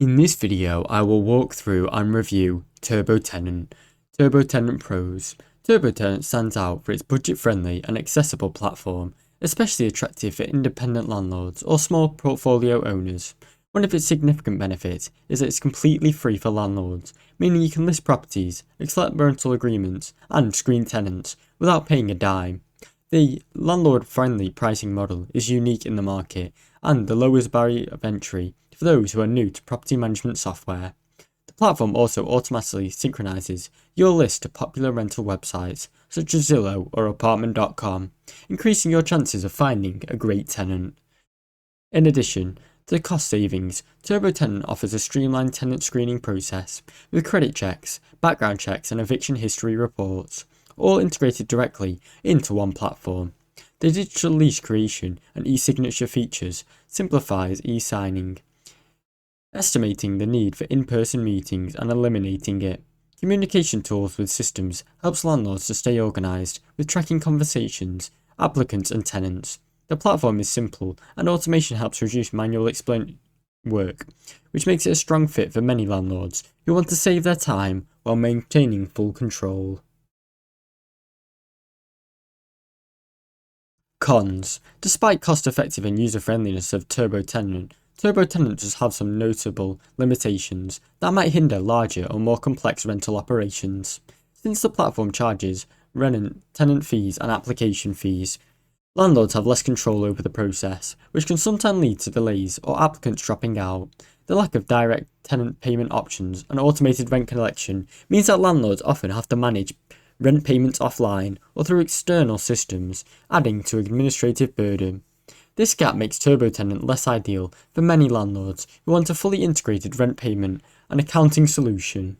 In this video, I will walk through and review TurboTenant. TurboTenant Pros. TurboTenant stands out for its budget-friendly and accessible platform, especially attractive for independent landlords or small portfolio owners. One of its significant benefits is that it's completely free for landlords, meaning you can list properties, accept rental agreements, and screen tenants without paying a dime. The landlord-friendly pricing model is unique in the market and the lowest barrier of entry for those who are new to property management software. The platform also automatically synchronizes your list to popular rental websites such as Zillow or apartment.com, increasing your chances of finding a great tenant. In addition to the cost savings, TurboTenant offers a streamlined tenant screening process with credit checks, background checks, and eviction history reports, all integrated directly into one platform. The digital lease creation and e-signature features simplifies e-signing, estimating the need for in-person meetings and eliminating it. Communication tools with systems helps landlords to stay organised with tracking conversations, applicants and tenants. The platform is simple and automation helps reduce manual explain work, which makes it a strong fit for many landlords who want to save their time while maintaining full control. Cons. Despite cost-effective and user-friendliness of TurboTenant, TurboTenant does have some notable limitations that might hinder larger or more complex rental operations. Since the platform charges tenant fees and application fees, landlords have less control over the process, which can sometimes lead to delays or applicants dropping out. The lack of direct tenant payment options and automated rent collection means that landlords often have to manage rent payments offline or through external systems, adding to administrative burden. This gap makes TurboTenant less ideal for many landlords who want a fully integrated rent payment and accounting solution.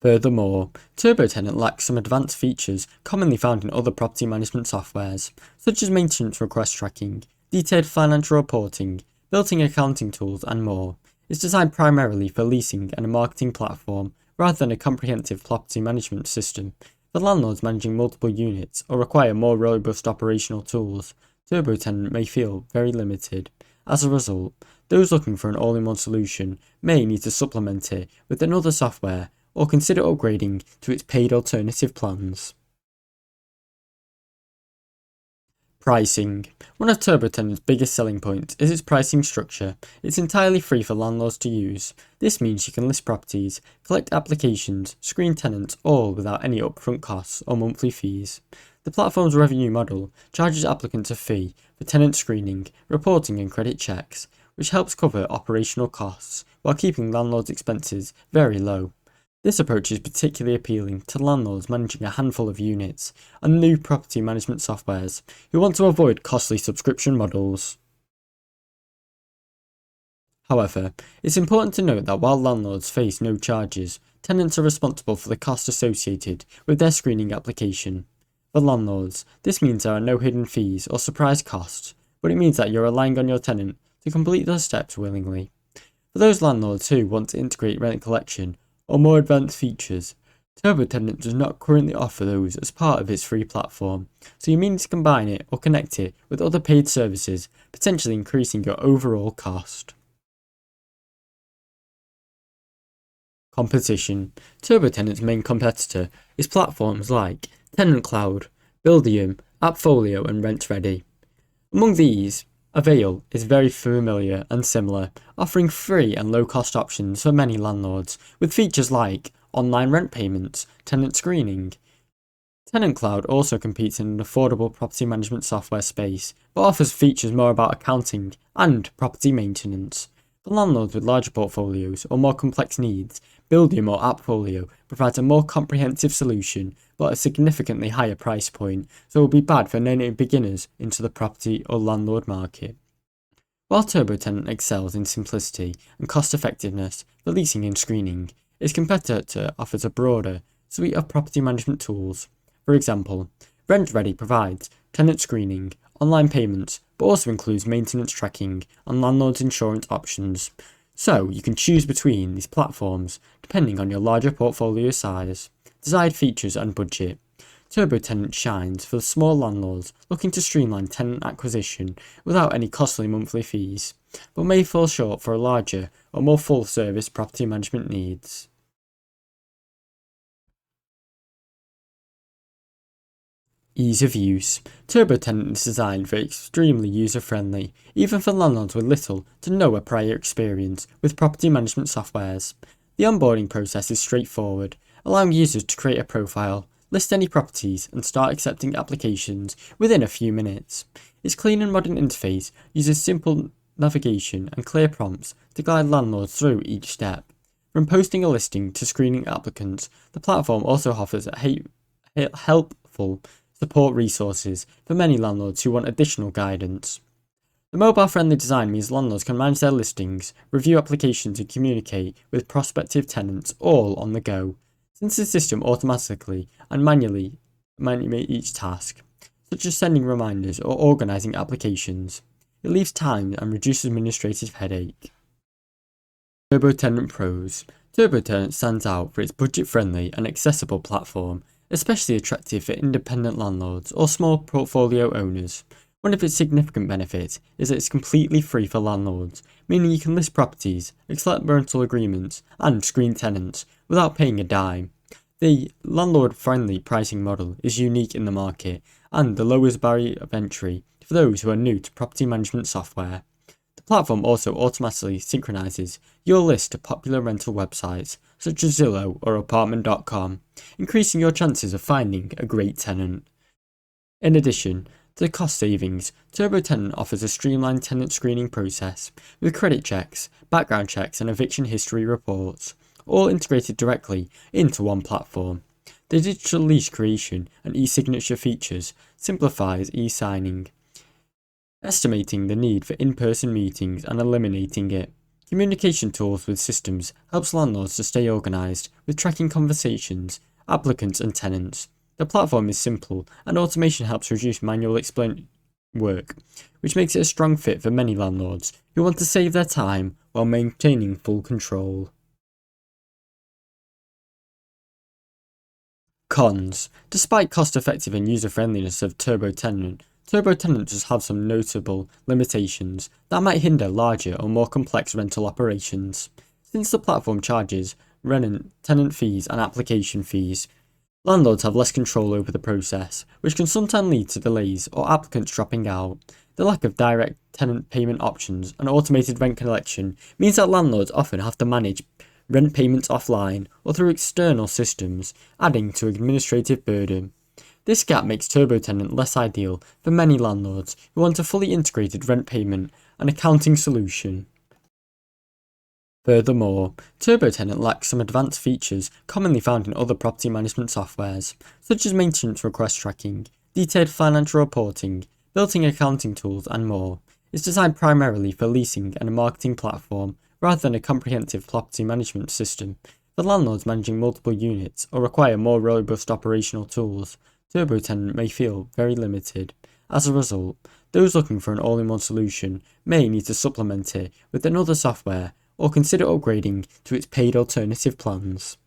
Furthermore, TurboTenant lacks some advanced features commonly found in other property management softwares, such as maintenance request tracking, detailed financial reporting, built-in accounting tools, and more. It's designed primarily for leasing and a marketing platform, rather than a comprehensive property management system. For landlords managing multiple units or require more robust operational tools, TurboTenant may feel very limited. As a result, those looking for an all-in-one solution may need to supplement it with another software or consider upgrading to its paid alternative plans. Pricing. One of TurboTenant's biggest selling points is its pricing structure. It's entirely free for landlords to use. This means you can list properties, collect applications, screen tenants, all without any upfront costs or monthly fees. The platform's revenue model charges applicants a fee for tenant screening, reporting and credit checks, which helps cover operational costs while keeping landlords' expenses very low. This approach is particularly appealing to landlords managing a handful of units and new property management softwares who want to avoid costly subscription models. However, it's important to note that while landlords face no charges, tenants are responsible for the cost associated with their screening application. For landlords, this means there are no hidden fees or surprise costs, but it means that you're relying on your tenant to complete those steps willingly. For those landlords who want to integrate rent collection or more advanced features, TurboTenant does not currently offer those as part of its free platform, so you may need to combine it or connect it with other paid services, potentially increasing your overall cost. Competition. TurboTenant's main competitor is platforms like Tenant Cloud, Buildium, Appfolio and RentReady. Among these, Avail is very familiar and similar, offering free and low-cost options for many landlords, with features like online rent payments, tenant screening. Tenant Cloud also competes in an affordable property management software space, but offers features more about accounting and property maintenance. For landlords with larger portfolios or more complex needs, Buildium or Appfolio provides a more comprehensive solution but at a significantly higher price point, so it will be bad for any beginners into the property or landlord market. While TurboTenant excels in simplicity and cost effectiveness for leasing and screening, its competitor offers a broader suite of property management tools. For example, RentReady provides tenant screening, online payments, but also includes maintenance tracking and landlord's insurance options. So you can choose between these platforms depending on your larger portfolio size, desired features and budget. TurboTenant shines for the small landlords looking to streamline tenant acquisition without any costly monthly fees, but may fall short for a larger or more full-service property management needs. Ease of use. TurboTenant is designed for extremely user-friendly, even for landlords with little to no prior experience with property management softwares. The onboarding process is straightforward, allowing users to create a profile, list any properties, and start accepting applications within a few minutes. Its clean and modern interface uses simple navigation and clear prompts to guide landlords through each step. From posting a listing to screening applicants, the platform also offers helpful support resources for many landlords who want additional guidance. The mobile-friendly design means landlords can manage their listings, review applications and communicate with prospective tenants all on the go, since the system automatically and manually manipulates each task, such as sending reminders or organising applications. It leaves time and reduces administrative headache. TurboTenant Pros. TurboTenant stands out for its budget-friendly and accessible platform, especially attractive for independent landlords or small portfolio owners. One of its significant benefits is that it's completely free for landlords, meaning you can list properties, accept rental agreements, and screen tenants without paying a dime. The landlord-friendly pricing model is unique in the market and the lowest barrier of entry for those who are new to property management software. The platform also automatically synchronizes your list to popular rental websites such as Zillow or apartment.com, increasing your chances of finding a great tenant. In addition to the cost savings, TurboTenant offers a streamlined tenant screening process with credit checks, background checks and eviction history reports, all integrated directly into one platform. The digital lease creation and e-signature features simplifies e-signing, estimating the need for in-person meetings and eliminating it. Communication tools with systems helps landlords to stay organised with tracking conversations, applicants and tenants. The platform is simple and automation helps reduce manual work, which makes it a strong fit for many landlords who want to save their time while maintaining full control. Cons. Despite cost-effective and user-friendliness of TurboTenant does have some notable limitations that might hinder larger or more complex rental operations. Since the platform charges tenant fees and application fees, landlords have less control over the process, which can sometimes lead to delays or applicants dropping out. The lack of direct tenant payment options and automated rent collection means that landlords often have to manage rent payments offline or through external systems, adding to administrative burden. This gap makes TurboTenant less ideal for many landlords who want a fully integrated rent payment and accounting solution. Furthermore, TurboTenant lacks some advanced features commonly found in other property management softwares, such as maintenance request tracking, detailed financial reporting, built-in accounting tools, and more. It's designed primarily for leasing and a marketing platform, rather than a comprehensive property management system. For landlords managing multiple units or require more robust operational tools, TurboTenant may feel very limited. As a result, those looking for an all-in-one solution may need to supplement it with another software or consider upgrading to its paid alternative plans.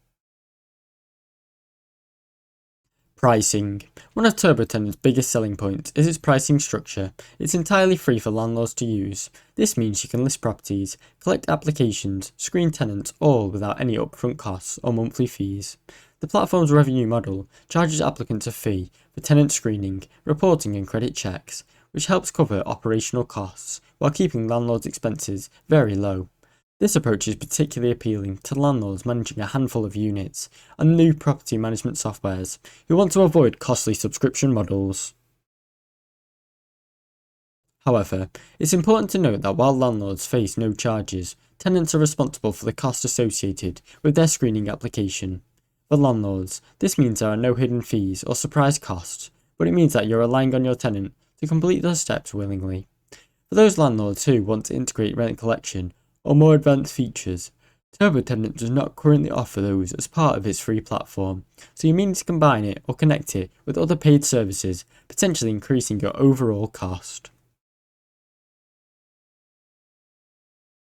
Pricing. One of TurboTenant's biggest selling points is its pricing structure. It's entirely free for landlords to use. This means you can list properties, collect applications, screen tenants, all without any upfront costs or monthly fees. The platform's revenue model charges applicants a fee for tenant screening, reporting and credit checks, which helps cover operational costs while keeping landlords' expenses very low. This approach is particularly appealing to landlords managing a handful of units and new property management softwares who want to avoid costly subscription models. However, it's important to note that while landlords face no charges, tenants are responsible for the cost associated with their screening application. For landlords, this means there are no hidden fees or surprise costs, but it means that you're relying on your tenant to complete those steps willingly. For those landlords who want to integrate rent collection or more advanced features, TurboTenant does not currently offer those as part of its free platform, so you may need to combine it or connect it with other paid services, potentially increasing your overall cost.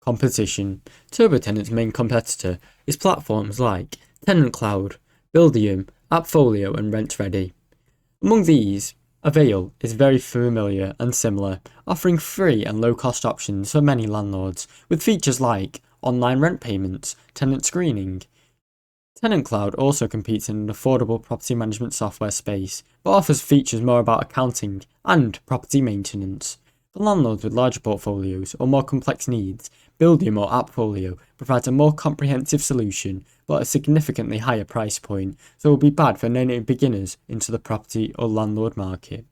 Competition. TurboTenant's main competitor is platforms like Tenant Cloud, Buildium, Appfolio and RentReady. Among these, Avail is very familiar and similar, offering free and low-cost options for many landlords, with features like online rent payments, tenant screening. Tenant Cloud also competes in an affordable property management software space, but offers features more about accounting and property maintenance. For landlords with larger portfolios or more complex needs, Buildium or Appfolio provides a more comprehensive solution, but at a significantly higher price point, so it will be bad for any beginners into the property or landlord market.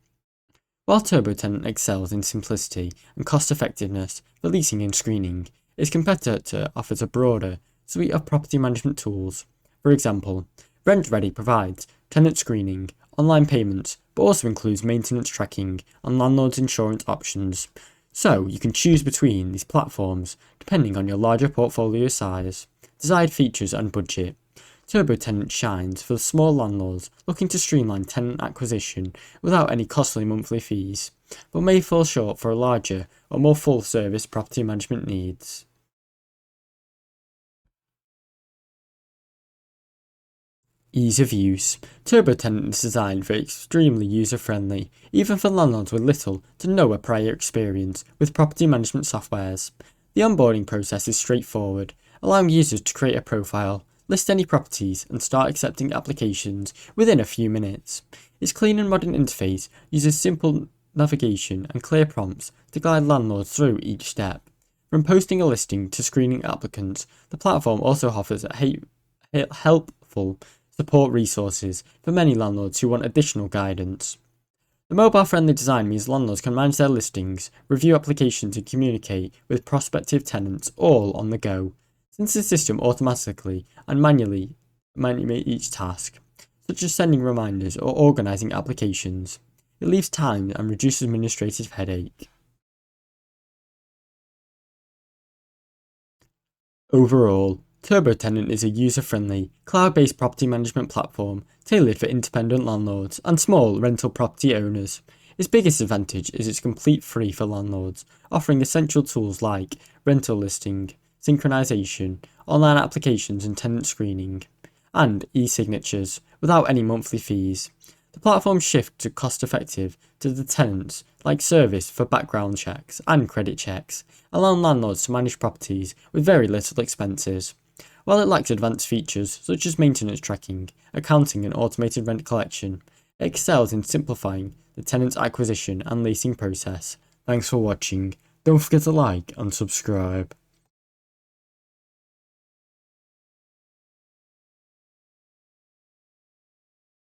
While TurboTenant excels in simplicity and cost effectiveness for leasing and screening, its competitor offers a broader suite of property management tools. For example, RentReady provides tenant screening, online payments, but also includes maintenance tracking and landlord's insurance options. So you can choose between these platforms depending on your larger portfolio size, desired features and budget. TurboTenant shines for the small landlords looking to streamline tenant acquisition without any costly monthly fees, but may fall short for larger or more full-service property management needs. Ease of use. TurboTenant is designed for extremely user-friendly, even for landlords with little to no prior experience with property management softwares. The onboarding process is straightforward, allowing users to create a profile, list any properties, and start accepting applications within a few minutes. Its clean and modern interface uses simple navigation and clear prompts to guide landlords through each step. From posting a listing to screening applicants, the platform also offers helpful support resources for many landlords who want additional guidance. The mobile-friendly design means landlords can manage their listings, review applications and communicate with prospective tenants all on the go, since the system automatically and manually each task, such as sending reminders or organising applications. It leaves time and reduces administrative headache. Overall, TurboTenant is a user-friendly, cloud-based property management platform tailored for independent landlords and small rental property owners. Its biggest advantage is its complete free for landlords, offering essential tools like rental listing, synchronization, online applications and tenant screening, and e-signatures without any monthly fees. The platform's shift to cost-effective to the tenants like service for background checks and credit checks, allowing landlords to manage properties with very little expenses. While it lacks advanced features such as maintenance tracking, accounting and automated rent collection, it excels in simplifying the tenant's acquisition and leasing process. Thanks for watching. Don't forget to like and subscribe.